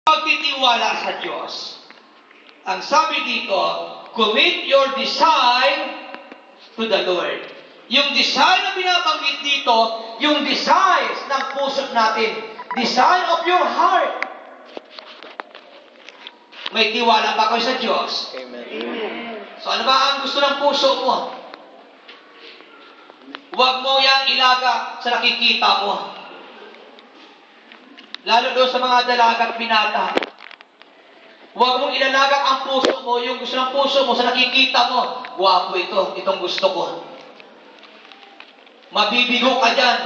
Pagtitiwala sa Diyos. Ang sabi dito, commit your desire to the Lord. Yung desire na binabanggit dito, yung desires ng puso natin. Desire of your heart. May tiwala ba kayo sa Diyos? Amen. So ano ba ang gusto ng puso mo? Huwag mo yang ilaga sa nakikita mo. Lalo doon sa mga dalaga at binata. Huwag mong ilalagak ang puso mo, yung gusto ng puso mo sa nakikita mo. Guwapo ito, itong gusto ko. Mabibigo ka dyan.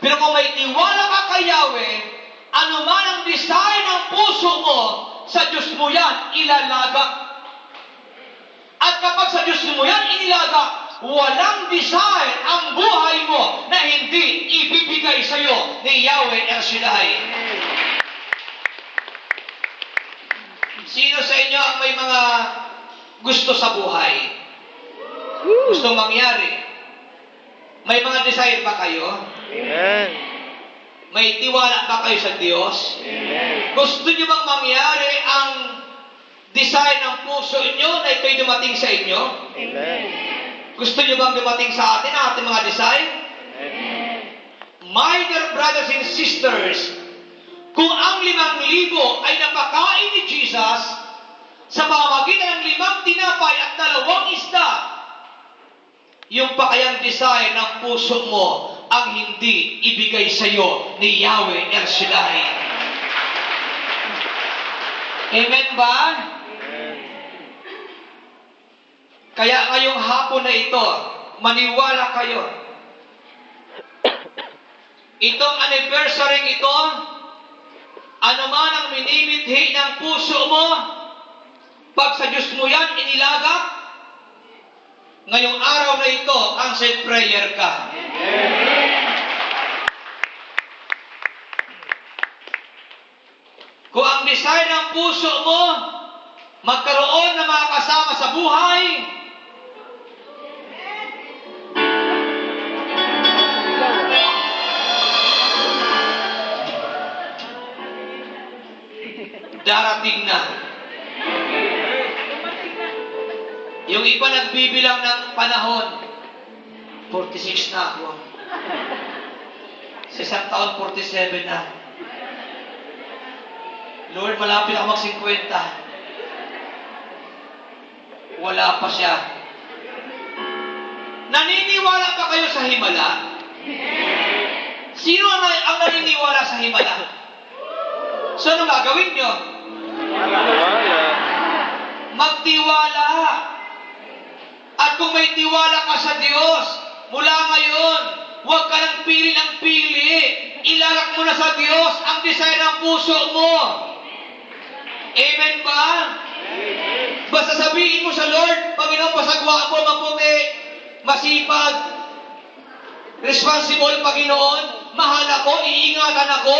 Pero kung may tiwala ka kay Yahweh, ano man ang desire ng puso mo, sa Diyos mo yan ilalagak. At kapag sa Diyos mo yan inilagak, walang desire ang buhay mo na hindi ibibigay sa iyo ni Yahweh El Shaddai. Sino sa inyo ang may mga gusto sa buhay? Gustong mangyari? May mga desire ba kayo? Amen. May tiwala ba kayo sa Diyos? Amen. Gusto niyo bang mangyari ang desire ng puso niyo na ito'y dumating sa inyo? Amen. Gusto niyo bang dumating sa atin ang ating mga desire? Amen. My dear brothers and sisters, kung ang 5,000 ay napakain ni Jesus sa pamamagitan ng 5 tinapay at 2 isda, yung pa kayang desire ng puso mo ang hindi ibigay sa iyo ni Yahweh El Shaddai. Amen ba? Kaya ngayong hapon na ito, maniwala kayo. Itong anniversary ito, ano man ang minimithi ng puso mo, pag sa Diyos mo yan inilagak, ngayong araw na ito, answered prayer ka. Kung ang desire ng puso mo, magkaroon ng mga kasama sa buhay, darating na. Yung iba nagbibilang ng panahon, 46 na ako. Sa isang taon, 47 na. Lord, malapit ako mag-50. Wala pa siya. Naniniwala pa kayo sa himala? Sino ang naniniwala sa himala? So, anong gagawin nyo? Magtiwala. At kung may tiwala ka sa Diyos, mula ngayon, huwag ka nang pili ng pili. Ilagak mo na sa Diyos ang desire ng puso mo. Amen ba? Basta sabihin mo sa Lord, Panginoon, pasagwa ko, maputi, masipag, responsible, Panginoon, mahal ako, iingatan ako.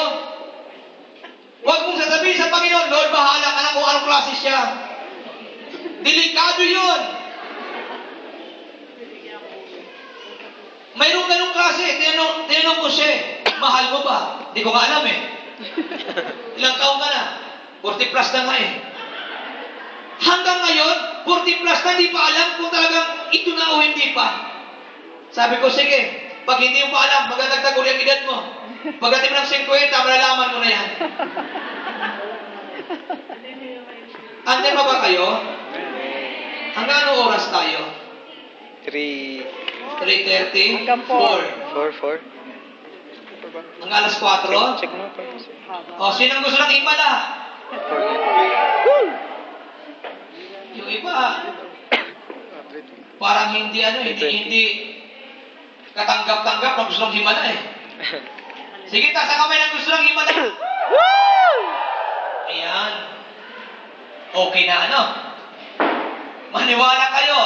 Huwag mong sasabihin sa Panginoon, Lord, bahala ka na kung anong klase siya. Delikado yun. Mayroong ganong klase. Tinanong ko siya, mahal mo ba? Hindi ko nga alam eh. Ilang taon ka na? 40 plus na nga eh. Hanggang ngayon, 40 plus na, hindi pa alam kung talagang ito na o hindi pa. Sabi ko, sige, pag hindi mo pa alam, magdadagdag ulit ang edad mo. Pagdating mo ng 50, malalaman mo na yan. Andyan pa ba kayo? Hanggang anong oras tayo? 3:30? Hanggang 4. 4. Hanggang alas 4? Check mo pa. O, sinong gusto ng himala? Yung iba, parang hindi katanggap-tanggap na gusto ng himala eh. Sige, taas ang kamay ng gusto ng himala. Ayan. Okay na ano? Maniwala kayo.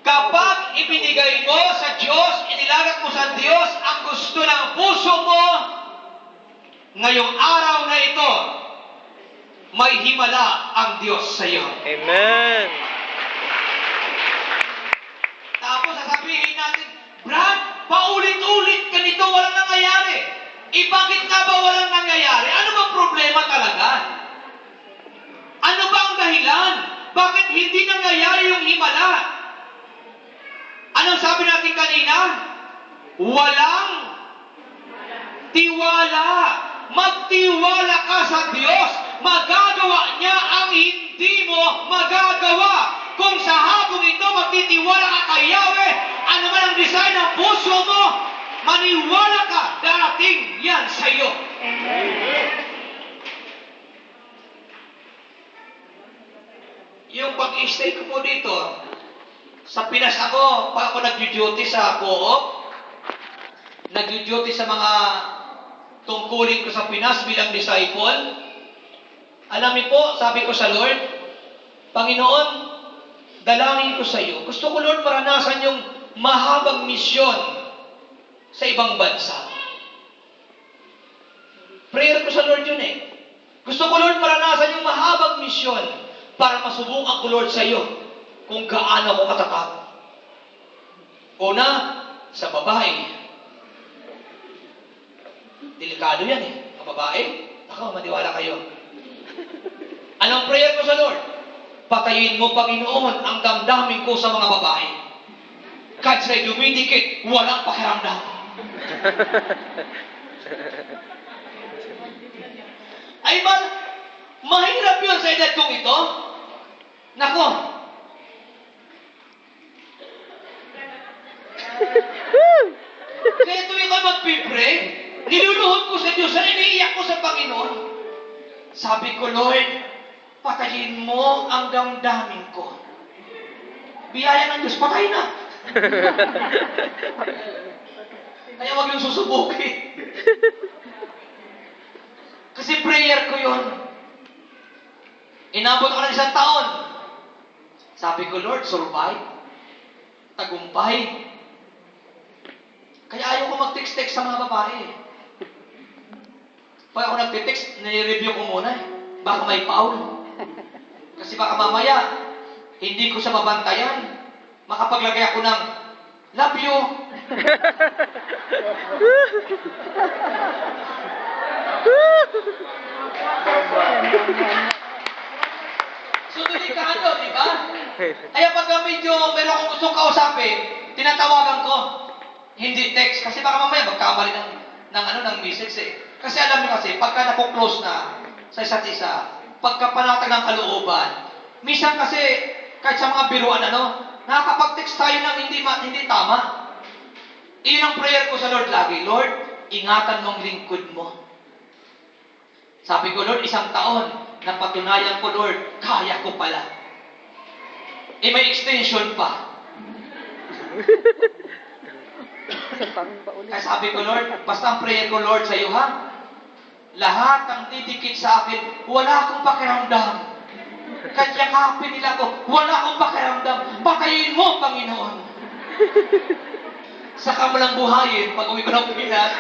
Kapag ibinigay mo sa Diyos, inilagak mo sa Diyos ang gusto ng puso mo, ngayong araw na ito, may himala ang Diyos sa iyo. Amen. Tapos sasabihin natin, Brad, paulit-ulit ganito walang nangyayari. Bakit nga ba walang nangyayari? Ano ba nangyayari yung himala? Anong sabi natin kanina? Walang tiwala. Magtiwala ka sa Diyos. Magagawa niya ang hindi mo magagawa. Kung sa hapong ito magtitiwala ka kay Yahweh, ano man ang design ng puso mo, maniwala ka, darating yan sa iyo. Yung pag-stay ko po dito, sa Pinas ako, pag ako nag-duty sa co-op, nag-duty sa mga tungkulin ko sa Pinas bilang disciple, alam niyo po, sabi ko sa Lord, Panginoon, dalangin ko sa iyo. Gusto ko, Lord, maranasan yung mahabang misyon sa ibang bansa. Prayer ko sa Lord yun eh. Gusto ko, Lord, maranasan yung mahabang misyon para masubukan ko, Lord, sa iyo kung gaano ako katatag. Una, sa babae. Delikado yan eh. Ang babae, ako, maniwala kayo. Anong prayer ko sa Lord? Patayin mo, Panginoon, ang damdamin ko sa mga babae. Kahit sila dumidikit, walang pakiramdam. Ay ba, mahirap yun sa edad kong ito? Nako. Kaya tuwing ako mag-pray, niluluhod ko sa Diyos, iniiyak ko sa Panginoon. Sabi ko, Lord, patayin mo ang damdamin ko. Biyaya ng Diyos, patay na. Kaya huwag yung susubukin. Kasi prayer ko yun. Inabot ako ng 1 taon. Sabi ko, Lord, survive. Tagumpay. Kaya ayaw ko mag-text-text sa mga babae. Pag ako nag-text, nire-review ko muna eh. Baka may foul. Kasi baka mamaya, hindi ko siya mabantayan. Makapaglagay ako ng, love you. So, delikado, di ba? Kaya pag medyo meron akong gustong kausapin, tinatawagan ko. Hindi text. Kasi baka mamaya magkamali ng message eh. Kasi alam niyo kasi, pagka naku-close na sa isa't isa, pagka panatag ng kalooban, minsan kasi, kahit sa mga biruan, nakakapag-text tayo ng hindi tama. Iyon ang prayer ko sa Lord lagi. Lord, ingatan mong lingkod mo. Sabi ko, Lord, 1 taon, napatunayan ko, Lord, kaya ko pala. Eh, may extension pa. Kaya sabi ko, Lord, basta ang prayer ko, Lord, sa iyo, ha? Lahat ng didikit sa akin, wala akong pakiramdam. Kahit yakapin nila ko, wala akong pakiramdam. Patayin mo, Panginoon. Saka mo lang buhayin pag uwi ko ng Pinas.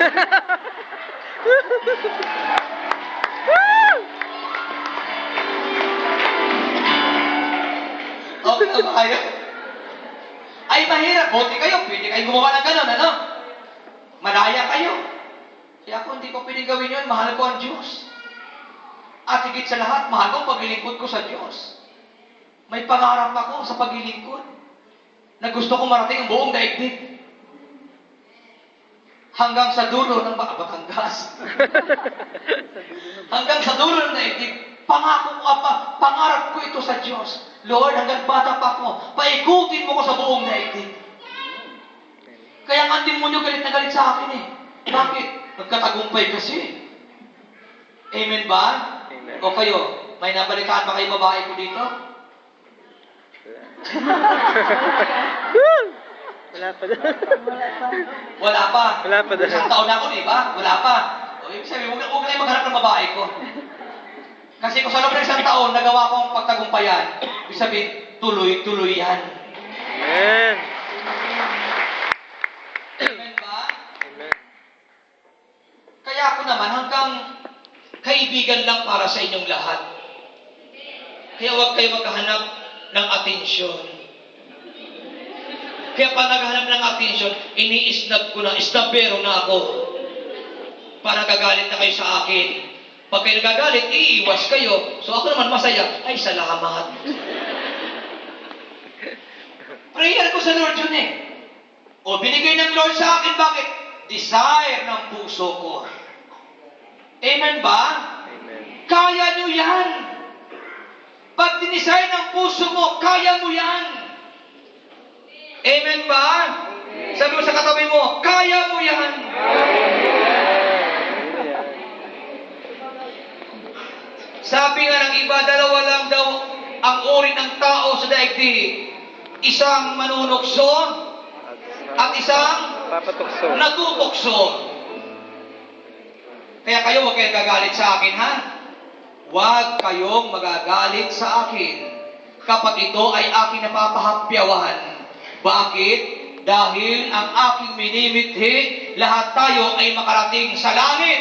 Okay na ba kayo? Ay, mahirap. Buti kayo. Pwede kayo gumawa ng gano'n, Malaya kayo. Kaya ako hindi ko pwede gawin yun. Mahal ko ang Diyos. At higit sa lahat, mahal ko ang paglilingkod ko sa Diyos. May pangarap ako sa paglilingkod na gusto ko marating ang buong daigdig. Hanggang sa dulo ng Batangas. Hanggang sa dulo ng daigdig. Pangarap ko ito sa Diyos. Lord, hanggang bata pa ako, paikutin mo ko sa buong daigdig. Kaya nga demonyo galit na galit sa akin eh. Bakit? Nagkatagumpay kasi. Amen ba? Amen. O kayo, may nabalikaan ba kayo babae ko dito? Wala pa daw. Wala pa. Wala pa daw. 1 taon na ako, di ba? Wala pa. O, ibig sabihin, huwag na kayo maghanap ng babae ko. Kasi kung sa loob ng 1 taon, nagawa kong pagtagumpayan, ibig sabihin, tuloy-tuloy yan. Amen. Amen ba? Amen. Kaya ako naman, hanggang kaibigan lang para sa inyong lahat. Kaya huwag kayo maghahanap ng atensyon. Kaya pa naghahanap ng atensyon, ini-snap ko na, snapero na ako. Para gagalit na kayo sa akin. Pag kayo nagagalit, iiwas kayo. So ako naman masaya, ay salamat. Prayer ko sa Lord yun eh. O binigay ng Lord sa akin, bakit? Desire ng puso ko. Amen ba? Amen. Kaya nyo yan. Pag dinesire ng puso mo, kaya mo yan. Amen ba? Sabi mo sa katabi mo, kaya mo yan. Sabi nga ng iba, dalawa lang daw ang uri ng tao sa daigdig. Isang manunukso at isang Papatukso. natutokso. Kaya kayo, huwag kayong gagalit sa akin, ha? Huwag kayong magagalit sa akin kapag ito ay aking napapahapyawan. Bakit? Dahil ang aking minimithi, lahat tayo ay makarating sa langit.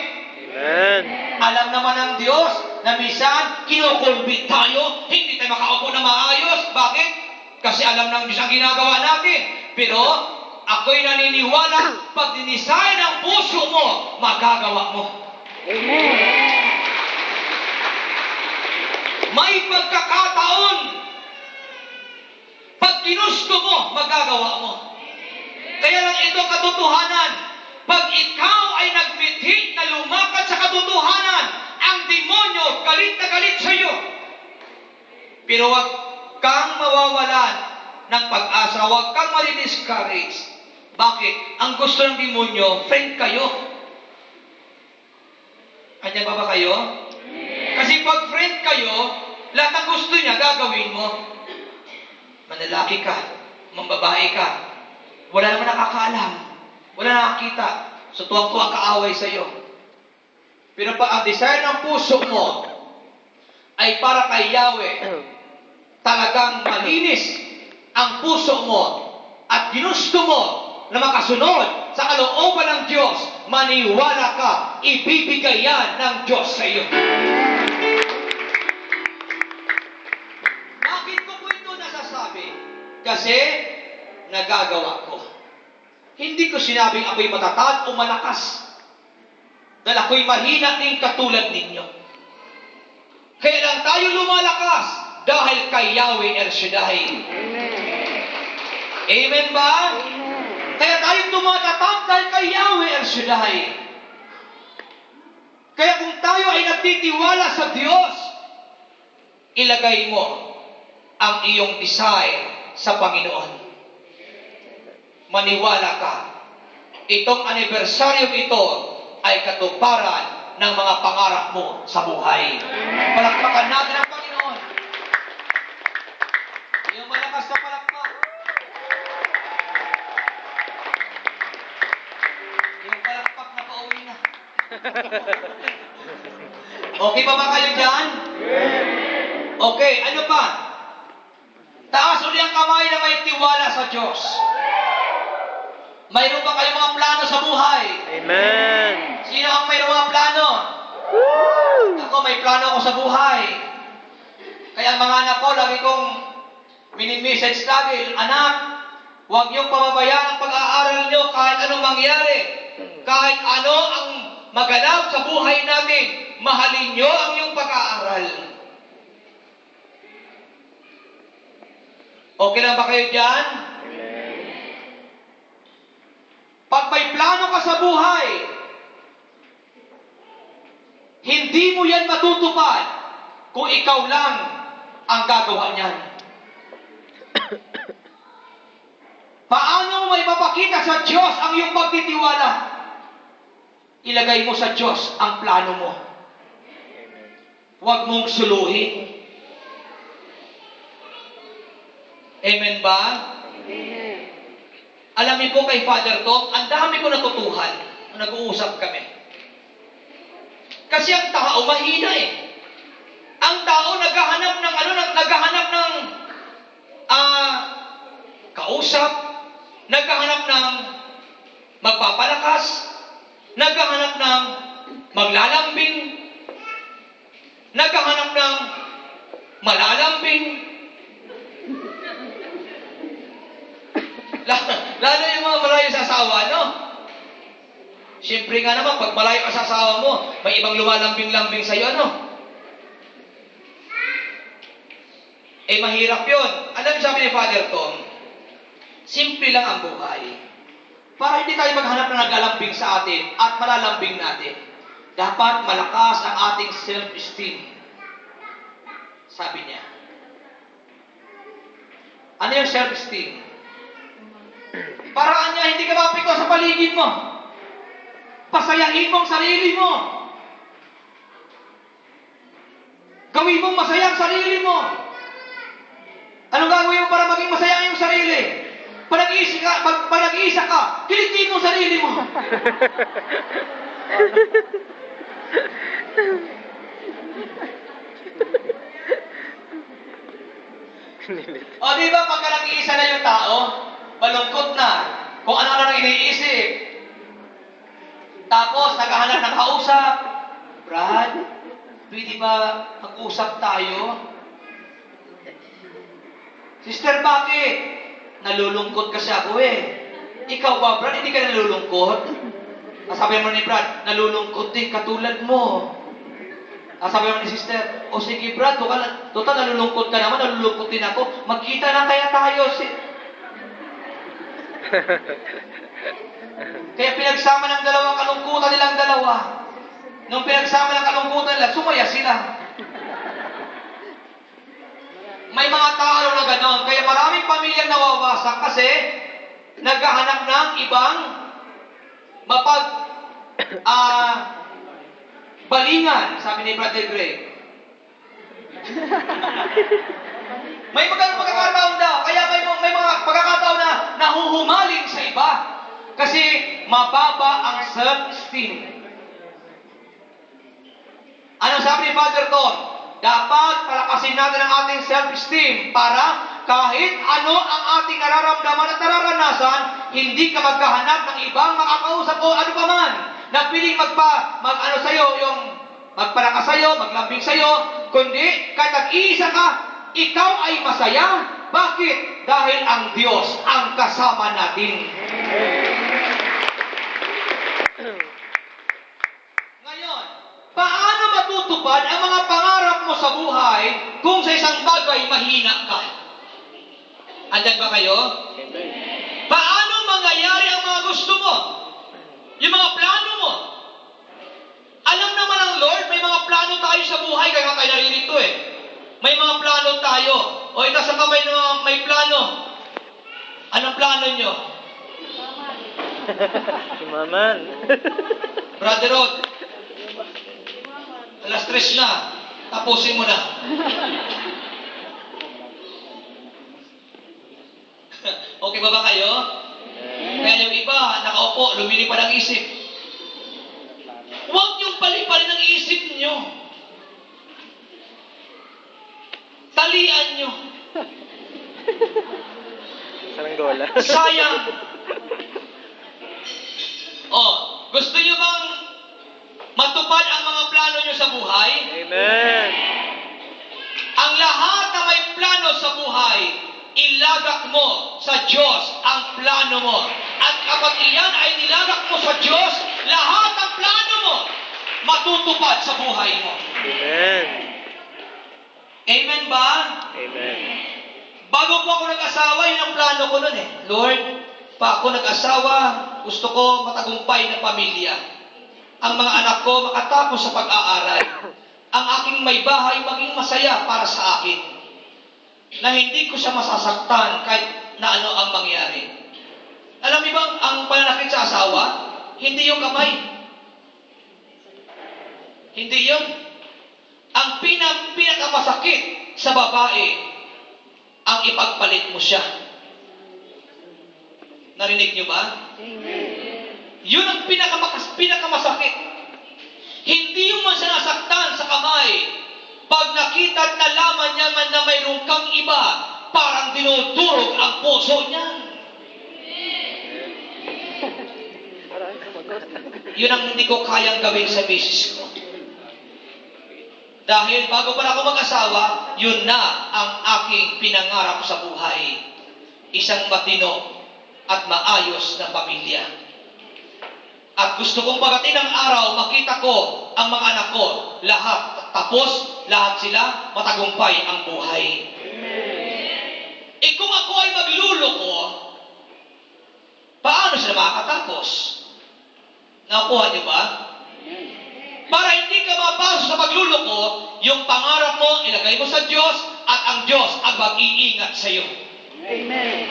Amen. Alam naman ng Diyos na minsan kinukulbit tayo, hindi tayo makaupo na maayos. Bakit? Kasi alam ng Diyos ang ginagawa natin. Pero ako'y naniniwala, pag dinisay ng puso mo, magagawa mo. May pagkakataon, pag ginusto mo, magagawa mo. Kaya lang ito katotohanan. Pag ikaw ay nagmithi na lumakad sa katotohanan, ang demonyo galit na galit sa iyo. Pero wag kang mawawalan ng pag-asa, wag kang mali-discourage. Bakit? Ang gusto ng demonyo, friend kayo. Kanya ba kayo? Kasi pag friend kayo, lahat ng gusto niya gagawin mo. Manlalaki ka, mambabae ka, wala naman nakakaalam, wala nakakita, so tuwang-tuwang kaaway sa iyo. Pero pag ang desire ng puso mo ay para kay Yahweh, talagang malinis ang puso mo at ginusto mo na makasunod sa kalooban ng Diyos, maniwala ka, ibibigay yan ng Diyos sa iyo. Bakit ko po ito nasasabi? Kasi nagagawa ko. Hindi ko sinabing ako'y matatag o malakas. Dahil ako'y mahina din katulad ninyo. Kaya lang tayo lumalakas dahil kay Yahweh El Shaddai. Amen ba? Kaya tayo tumatatag dahil kay Yahweh El Shaddai. Kaya kung tayo ay nagtitiwala sa Diyos, ilagay mo ang iyong desire sa Panginoon. Maniwala ka. Itong anibersaryong ito ay katuparan ng mga pangarap mo sa buhay. Palakpakan natin ang Panginoon. Yung malakas na palakpak. Yung palakpak na pauwi na. Okay pa ba kayo dyan? Okay, ano pa? Taas uli ang kamay na may tiwala sa Diyos. Mayroon ba kayong mga plano sa buhay? Amen. Sino ang mayroong mga plano? Woo! Ako, may plano ako sa buhay. Kaya ang mga anak ko, lagi kong mini-message lagi, anak, huwag niyong pababayaan ang pag-aaral niyo kahit anong mangyari. Kahit ano ang maganap sa buhay natin, mahalin niyo ang iyong pag-aaral. Okay lang ba kayo dyan? Pag may plano ka sa buhay, hindi mo yan matutupad kung ikaw lang ang gagawa niyan. Paano may mapakita sa Diyos ang iyong pagtitiwala? Ilagay mo sa Diyos ang plano mo. Huwag mong suluhin. Amen ba? Amen. Alam niyo po kay Father Tom, ang dami ko natutuhan nung nag-uusap kami. Kasi ang tao mahina eh. Ang tao naghahanap ng naghahanap ng kausap, naghahanap ng magpapalakas, naghahanap ng maglalambing, naghahanap ng malalambing. Lalo yung mga malayo sa asawa, no? Siyempre nga naman, pag malayo ka sa asawa mo, may ibang lumalambing-lambing sa'yo, ano? Eh, mahirap yun. Alam niyo sabi ni Father Tom, Simple lang ang buhay. Para hindi tayo maghanap na naglalambing sa atin at malalambing natin. Dapat malakas ang ating self-esteem. Sabi niya. Ano yung self-esteem? Paraan niya, hindi ka mapiko sa paligid mo. Pasayahin mo ang sarili mo. Gawin mong masaya ang sarili mo. Anong gagawin mo para maging masaya ang iyong sarili? Pag nag-iisa ka, kiligin mo sarili mo. O di ba pagka nag-iisa na yung tao, malungkot na, kung ano na iniisip. Tapos naghahanap ng kausap. Brad, pwede ba mag-usap tayo? Sister, bakit? Nalulungkot kasi ako eh. Ikaw ba, Brad, hindi ka nalulungkot? Sabi mo ni Brad, nalulungkot din, katulad mo. Sabi mo ni sister, o sige Brad, total nalulungkot ka naman, nalulungkot din ako. Magkita na kaya tayo. Kaya pinagsama ng dalawang kalungkutan nilang dalawa. Nung pinagsama ng kalungkutan nila, sumaya sila. May mga tao na gano'n. Kaya maraming pamilyang nawawasak kasi naghahanap ng ibang balingan, sabi ni Brother Greg. May mga pagkakataon daw. Kaya may mga pagkakataon na nahuhumaling sa iba. Kasi mababa ang self-esteem. Ano sabi ni Father Tom? Dapat palakasin natin ang ating self-esteem para kahit ano ang ating nararamdaman at nararanasan, hindi ka magkahanap ng ibang makakausap o ano pa man na piling magpalakas sa'yo, maglambing sa'yo, kundi kahit nag-iisa ka, ikaw ay masaya. Bakit? Dahil ang Diyos ang kasama natin. Ngayon, paano matutupad ang mga pangarap mo sa buhay kung sa isang bagay mahina ka? Andiyan ba kayo? Paano mangyayari ang mga gusto mo? Yung mga plano mo? Alam naman ng Lord, may mga plano tayo sa buhay, kaya nga tayo naririto eh. May mga plano tayo. O ito sa kamay na may plano. Anong plano nyo? Umaman. Brother Rod, alas 3 na. Tapusin mo na. Okay ba kayo? Kaya yung iba, nakaupo, lumilipad ang isip. Huwag niyong palipalin ang isip niyo. Talian niyo. Saranggola. Sayang. Gusto niyo bang matupad ang mga plano niyo sa buhay? Amen. Ang lahat na may plano sa buhay, ilagak mo sa Diyos ang plano mo. At kapag iyan ay nilagak mo sa Diyos, lahat ng plano mo matutupad sa buhay mo. Amen. Amen ba? Amen. Bago po ako nag-asawa, yun ang plano ko nun eh. Lord, pa ako nag-asawa, gusto ko matagumpay na pamilya. Ang mga anak ko makatapos sa pag-aaral. Ang aking may bahay maging masaya para sa akin. Na hindi ko siya masasaktan kahit na ano ang mangyari. Alam niyo bang ang pananakit sa asawa? Hindi yung kamay. Hindi yun. Ang pinakamasakit sa babae, ang ipagpalit mo siya. Narinig niyo ba? Yun ang pinakamasakit. Hindi yung masinasaktan sa kamay. Pag nakita at nalaman niya man na mayroong kang iba, parang dinudurog ang puso niya. Yun ang hindi ko kayang gawin sa misis ko. Dahil bago pa ako mag-asawa, yun na ang aking pinangarap sa buhay. Isang matino at maayos na pamilya. At gusto kong pagdating ng araw, makita ko ang mga anak ko, lahat tapos, lahat sila matagumpay ang buhay. Kung ako ay magluloko, matapos. Nakuha niyo ba? Para hindi ka mapasok sa pagluloko, yung pangarap mo, ilagay mo sa Diyos, at ang Diyos ang mag-iingat sa iyo. Amen.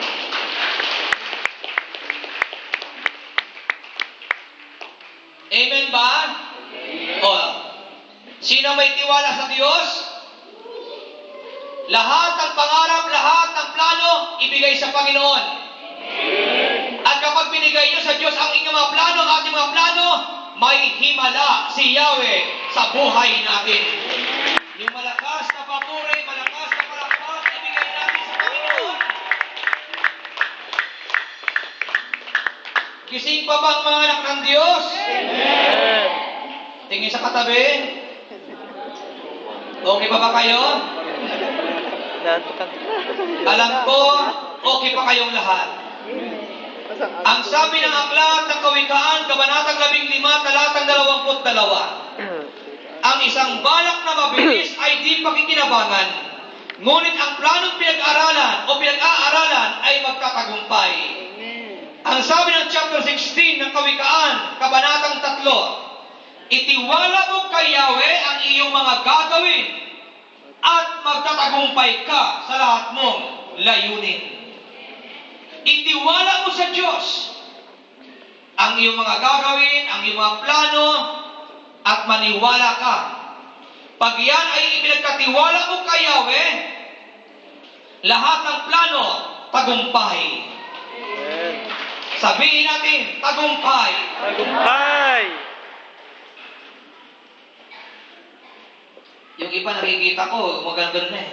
Amen ba? O, sino may tiwala sa Diyos? Lahat ng pangarap, lahat ng plano, ibigay sa Panginoon. At kapag binigay niyo sa Diyos ang inyong mga plano, ang ating mga plano, may himala si Yahweh sa buhay natin. Yung malakas na papuri, malakas na palakpak, ibigay natin sa Panginoon. Gising pa ba ang mga anak ng Diyos? Amen. Tingin sa katabi. Okay pa ba kayo? Nantukan. Alam ko, okay pa kayong lahat. Ang sabi ng aklat ng Kawikaan, Kabanatang 15, talatang 22, ang isang balak na mabilis ay di pakikinabangan, ngunit ang planong pinag-aralan o pinag-aaralan ay magtatagumpay. Ang sabi ng chapter 16 ng Kawikaan, Kabanatang 3, itiwala mo kay Yahweh ang iyong mga gagawin at magtatagumpay ka sa lahat mong layunin. Itiwala mo sa Diyos ang iyong mga gagawin, ang iyong mga plano, at maniwala ka. Pag yan ay ipinagkatiwala mo kay Yahweh, lahat ng plano, tagumpay. Amen. Sabihin natin, tagumpay. Tagumpay. Yung iba nakikita ko, maganda na eh.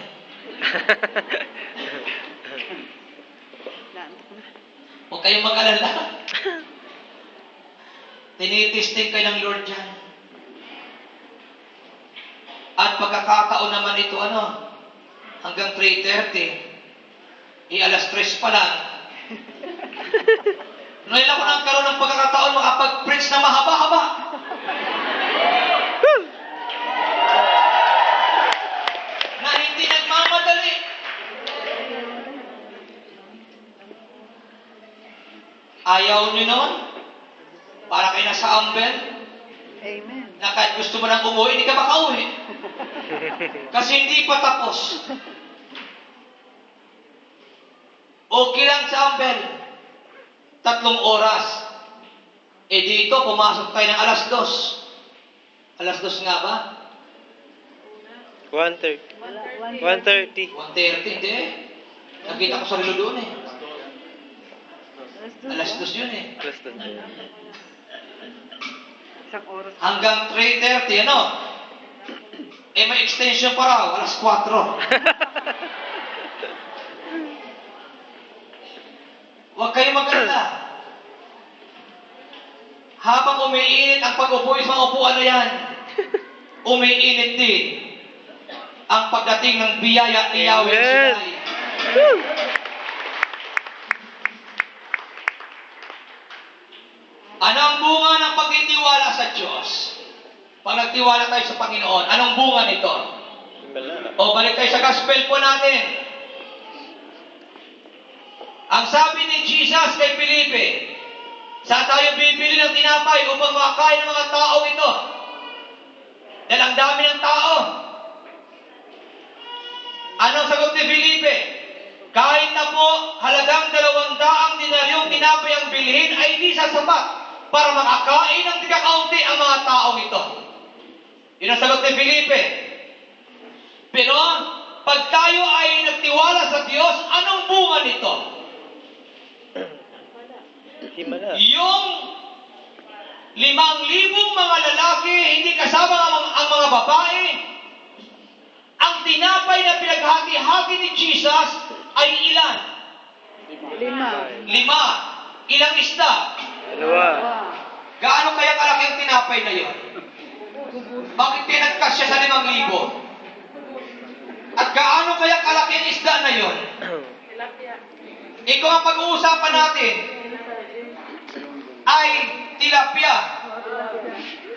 Huwag kayong mag-alala. Tinitesting kayo ng Lord dyan. At pagkakataon naman ito, hanggang 3:30, alas 3 pa lang. Ngayon ako nagkaroon ng pagkakataon makapag-preach na mahaba-haba. Na hindi nagmamadali. Ayaw nyo nun? Para kayo nasa ambel? Amen. Na kahit gusto mo nang umuwi, hindi ka makauwi. Kasi hindi pa tapos. Okay lang sa ambel. 3 oras. Dito, pumasok tayo ng alas 2. Alas 2 nga ba? 1:30. 1:30. 1:30, hindi. Nakita ko sa relo doon eh. Alas 2 yun eh. Plus 2. Isang oras. Hanggang 3:30, may extension pa raw, alas 4. Huwag kayong mag-alala. Habang umiinit ang pag-upo sa mga upuan na yan, umiinit din ang pagdating ng biyaya ni Yahweh Amen. Sinai. Anong bunga ng pagtitiwala sa Diyos? Pag nagtiwala tayo sa Panginoon, anong bunga nito? Wala. O balik tayo sa gospel po natin. Ang sabi ni Jesus kay Felipe, saan tayo bibili ng tinapay upang makakain ng mga tao ito? Dahil ang dami ng tao. Anong sagot ni Felipe? Kahit na po halagang 200 dinaryong tinapay ang bilhin ay di sasapat para makakain ng tigakaunti ang mga taong ito. Yun ang sagot ni Felipe. Pero pag tayo ay nagtiwala sa Diyos, anong bunga nito? Himala. Yung 5,000 mga lalaki, hindi kasama ang mga babae, ang tinapay na pinaghati-hati ni Jesus ay ilan? 5. 5. Ilang isda? 2. Gaano kaya kalaki ang tinapay na yon? Bakit pinagkasya sa 5,000? At gaano kaya kalaki ang isda na yon? Ikaw ang pag-uusapan natin ay tilapia.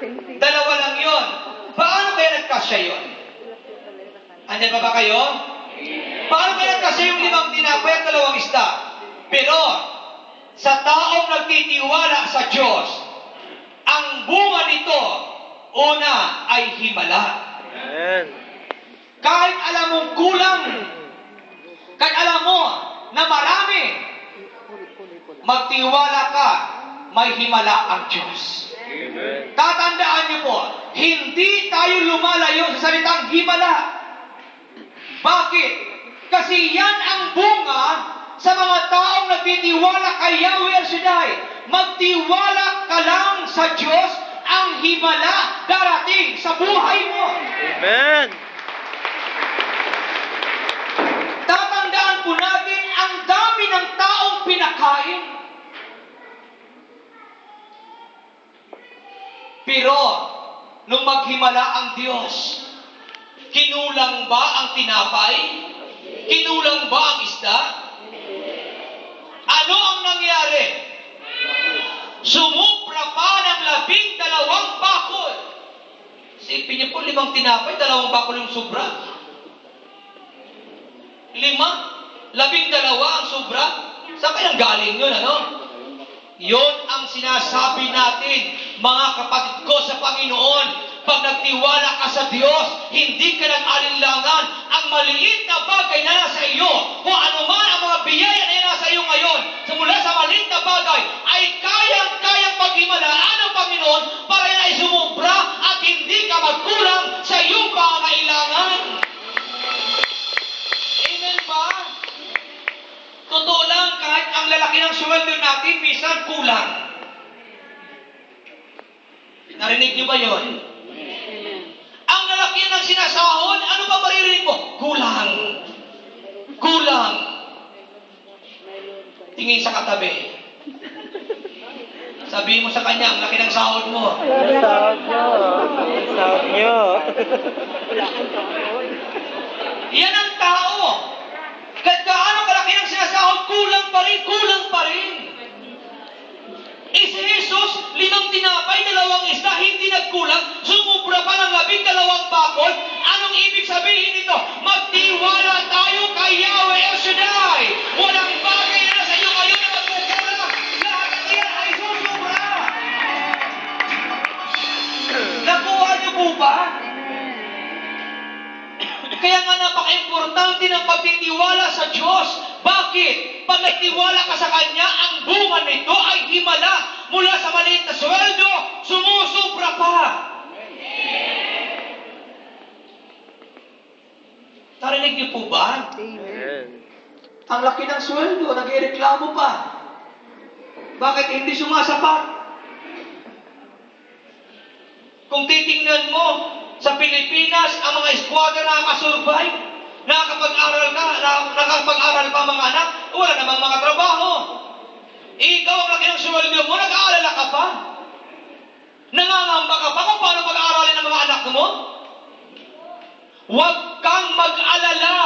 2 lang yon. Paano kaya nagkasya yon? Andyan pa ba kayo? Paano kaya nagkasya yung 5 tinapay at 2 isda? Pero, sa taong nagtitiwala sa Diyos, ang bunga nito, una ay himala. Amen. Kahit alam mong kulang, kahit alam mo na marami, magtiwala ka, may himala ang Diyos. Amen. Tatandaan niyo po, hindi tayo lumalayo sa salitang himala. Bakit? Kasi yan ang bunga sa mga taong nagtitiwala kay Yahweh El Shaddai. Magtiwala ka lang sa Diyos, ang himala darating sa buhay mo. Amen. Tatandaan po natin, ang dami ng taong pinakain. Pero, nung maghimala ang Diyos, kinulang ba ang tinapay? Kinulang ba ang isda? Ano ang nangyari? Sumubra pa ng 12 bakol. Isipin niyo po, 5 tinapay, 2 bakol yung sobra. 5, 12 ang sobra. Saan kayang galing yun, ano? Yon ang sinasabi natin, mga kapatid ko sa Panginoon. Pag nagtiwala ka sa Diyos, hindi ka nag-alinlangan. Ang maliit na bagay na nasa iyo, kung ano man ang mga biyaya na nasa iyo ngayon, mula sa maliit na bagay, ay kayang paghimalaan ng Panginoon para yan ay sumubra at hindi ka magkulang sa iyong pangangailangan. Amen ba? Totoo lang, kahit ang lalaki ng sweldo natin, minsan kulang. Narinig niyo ba yon? Ang lalaki ng sinasahod, ano ba maririnig mo? Kulang. Kulang. Tingin sa katabi. Sabihin mo sa kanya, ang laki ng sahod mo. Ang sahod nyo. Ang sahod nyo. Yan ang tao. Kahit gaano kalaki ng sinasahod, kulang pa rin, kulang pa rin. Si Jesus, 5 tinapay, 2 isda, hindi nagkulang, sumubra pa ng 12 bakol. Anong ibig sabihin nito? Magtiwala tayo kay Yahweh El Shaddai. Walang bagay na sa iyo ngayon na magkukulang. Lahat ng iyan ay susubra. Nakuha niyo po ba? Kaya nga napaka-importante ng pagtitiwala sa Diyos. Bakit? Pag nagtiwala ka sa Kanya, ang bunga nito ay himala. Mula sa maliit na sweldo, sumusubra pa. Narinig niyo po ba? Amen. Ang laki ng sweldo, nagreklamo pa. Bakit hindi sumasapat? Kung titingnan mo, sa Pilipinas, ang mga squatter na nakakasurvive, nakakapag-aral pa ang mga anak, wala namang mga trabaho. Ikaw ang laki ng sweldo mo, nag-aalala ka pa. Nangangamba ka pa kung paano pag-aaralin ng mga anak mo. Huwag kang mag-alala.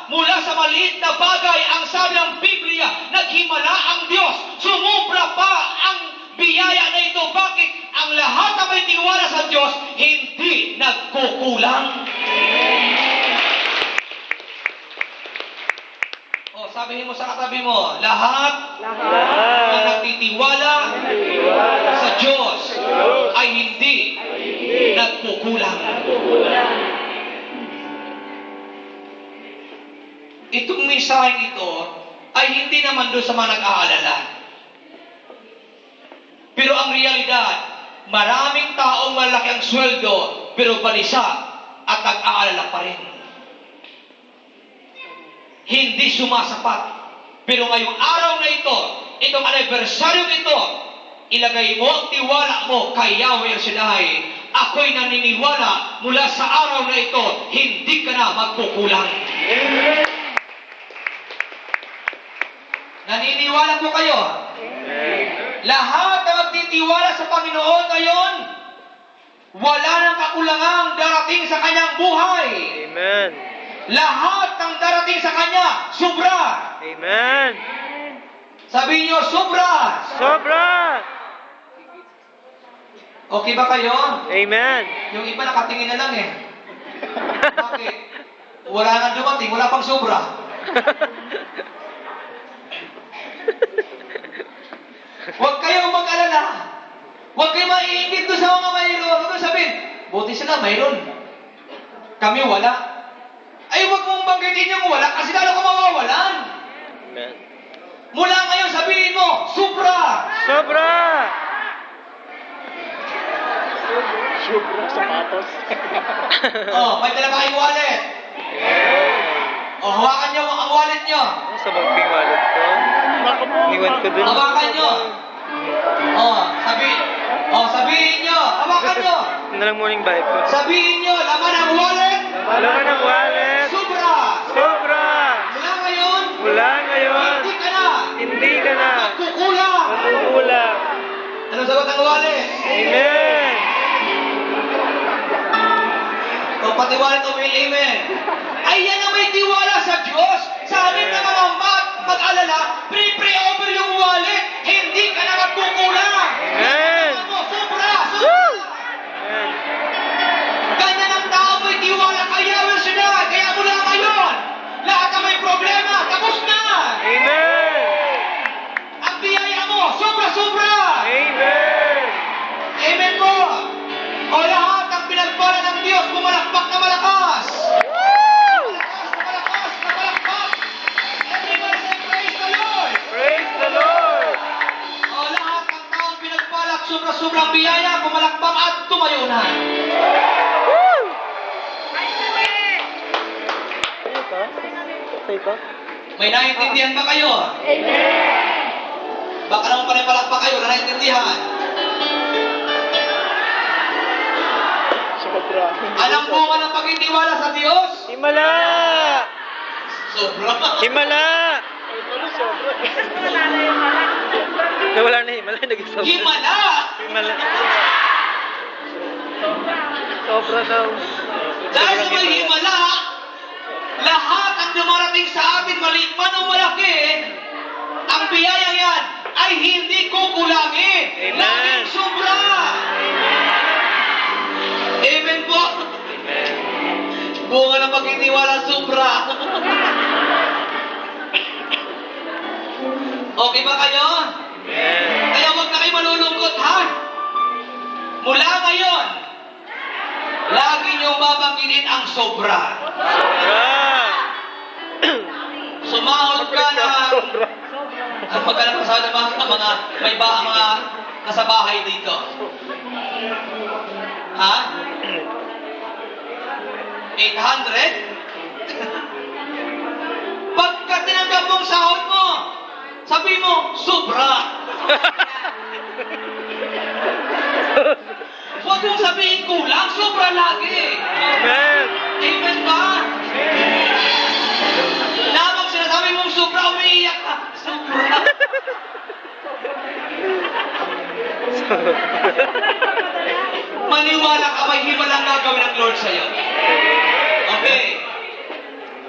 Mula sa maliit na bagay, ang sabi ng Biblia, naghimala ang Diyos. Sumubra pa ang biyaya na ito. Bakit? Ang lahat na may tiwala sa Diyos, hindi nagkukulang. O, sabihin mo sa katabi mo, lahat na nagtitiwala sa Diyos ay hindi nagkukulang. Itong mensaheng ito ay hindi naman doon sa mga nag-aalala. Pero ang realidad, maraming taong malaki ang sweldo, pero balisa at nag-aalala pa rin. Hindi sumasapat. Pero ngayong araw na ito, itong anibersaryo nito, ilagay mo ang tiwala mo kay Yahweh El Shaddai. Ako'y naniniwala mula sa araw na ito, hindi ka na magkukulang. Naniniwala po kayo? Lahat na magtitiwala sa Panginoon ngayon, wala nang kakulangang darating sa kanyang buhay. Amen. Lahat ng darating sa kanya, sobra. Amen. Sabihin niyo, sobra. Sobra. Okay ba kayo? Amen. Yung iba nakatingin na lang eh. Bakit? Wala nang dumating, wala pang sobra. Huwag kayo maiingit doon sa mga mayroon. Huwag kang sabihin, buti sila mayroon. Kami wala. Ay, huwag mong banggitin yung wala kasi lalo ka mawawalan. Amen. Mula ngayon, sabihin mo, sobra. Sobra! Sobra sapatos. Oh, may dala kayong wallet. Oh, hawakan nyo ang wallet nyo. Ano sa bagping wallet ko? Iniwan ko dun. Hawakan nyo. Oh, sabihin nyo. Hawakan nyo. Ano lang morning vibe ko? Sabihin nyo, laman ang wallet. Alam ka ng wallet. Sobra. Sobra! Mula ngayon, Mula ngayon, hindi ka na. hindi ka na Magkukulang. matukulang. Anong sagot ang wallet? Amen! O pati wallet o may amen. Ay yan ang may tiwala sa Diyos. Sa amin na mga mag-alala, pre-pray over yung wallet. Hindi ka na magkukulang. Amen! Sobra. Amen! Ganyan ang tao may tiwala kay Yahweh Shaddai. Kaya mula ngayon, lahat ng may problema, tapos na. Amen! Ang biyaya mo, sobra-sobra. Amen! Amen po. O lahat ng pinagpala ng Diyos, pumalakpak na malakas. Malakas na malakpak. Everybody say, praise the Lord. Praise the Lord! O lahat ng taong pinagpalak, sobra-sobrang biyaya, pumalakpak at tumayo na. Woo! Ano ka? Patay ka? May naiintindihan ba kayo? Baka naman pa rin palakpak kayo na naiintindihan. Sobra. Ano Anong bunga ng pagtitiwala sa Diyos? Himala! Sobra. Himala! Nawala na himala, naging sobra. Himala! Himala. Sobra daw. Dahil sa may himala, lahat ang dumarating sa atin, maliit man o malaki, ang biyaya yan ay hindi kukulangin. Amen. Laging sobra. Amen po. Bunga ng pagtitiwala, sobra. Okay ba kayo? Amen. Kaya huwag na kayo malulungkot, ha? Mula ngayon, lagi niyong babanggitin ang sobra. Sobra! Sumahod ka na. Ang magkano pa sa mga mga nasa bahay dito. Ha? 800? Pagka tinanggap mong sahod mo, sabi mo, sobra. Huwag mong sabihin kulang, sobra lagi. Amen! Amen ba? Lamang sinasabi mong sobra, umiiyak ka. Sobra. Maniwala ka, may himalang gagawin ng Lord sa'yo. Okay.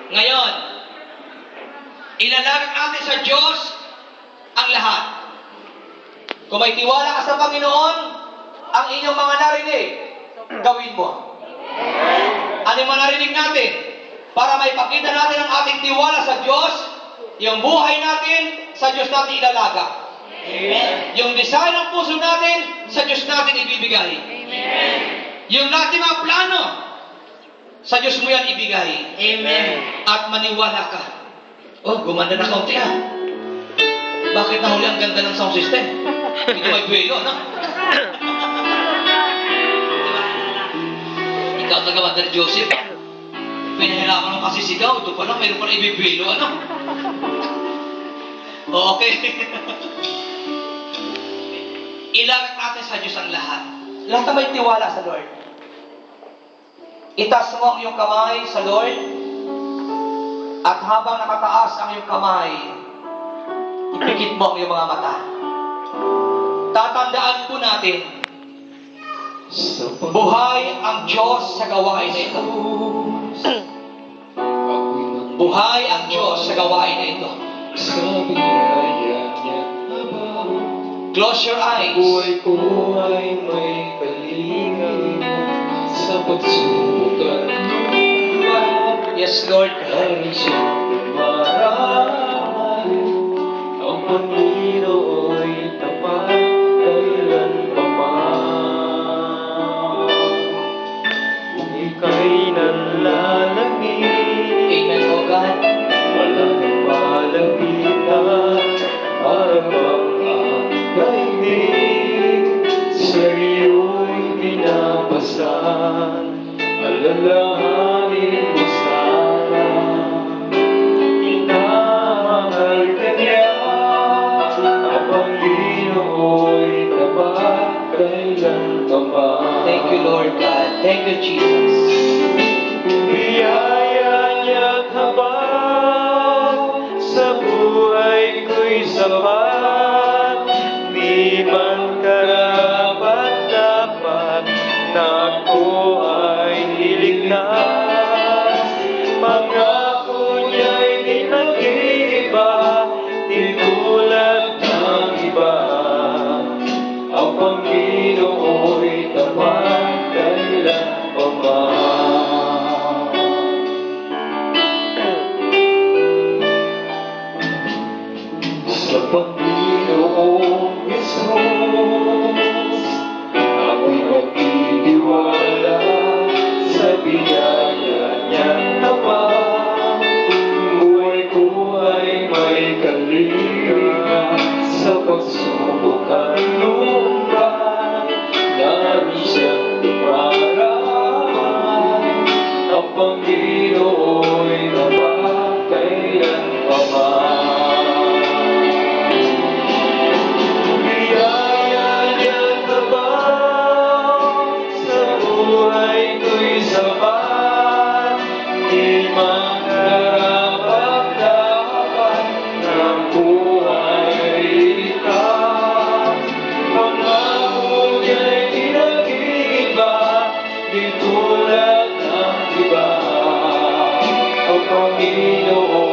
Ngayon, ilalagak natin sa Diyos ang lahat. Kung may tiwala ka sa Panginoon, ang inyong mga narinig, gawin mo. Ano yung mga narinig natin? Para maipakita natin ang ating tiwala sa Diyos, yung buhay natin, sa Diyos natin ilalaga. Amen. Yung design ng puso natin, sa Diyos natin ibibigay. Amen. Yung natin mga plano, sa Diyos mo yan ibigay. Amen. At maniwala ka. Oh, gumanda na kaunti ah. Bakit nahuli ang ganda ng sound system? Ito may buwelo, no? Ikaw tagawanda ni Joseph. Pinahirapan mo kasi sigaw. Ito pala, mayroon pala ibibuwelo, ano? Oh, okay. Ilagak natin sa Diyos ang lahat. Lahat na may tiwala sa Lord. Itaas mo ang iyong kamay sa Lord. At habang nakataas ang iyong kamay, ipikit mo ang iyong mga mata. Tatandaan po natin, buhay ang Diyos sa gawain na ito. Buhay ang Diyos sa gawain na ito. Close your eyes. Buhay ko ay may kalinga sa pagsukat. Yes, Lord. Ay siyang maral. Ang Panginoon ay tapat kailan pa man. Thank you, Jesus. Biyaya niya't habang sa buhay ko'y sapat. Di man karapat-dapat na ako ay iligtas. Pangako niya'y di nag-iiba, di tulad ng iba. Ang Panginoo'y tapat kailan pa man. Sa Panginoong Jesus, ako'y magtitiwala sa biyaya niyang naman. Buhay ko ay may kalinga sa pagsubok at lumbay. Naroon siyang tumaraan, ang Panginoo'y tapat kailan pa man. Biyaya niya't habang sa buhay ko'y sapat. Di man karapat-dapat ng buhay ay likas. Pangako niya'y di nag-iiba, di tulad ng iba. Ang Panginoon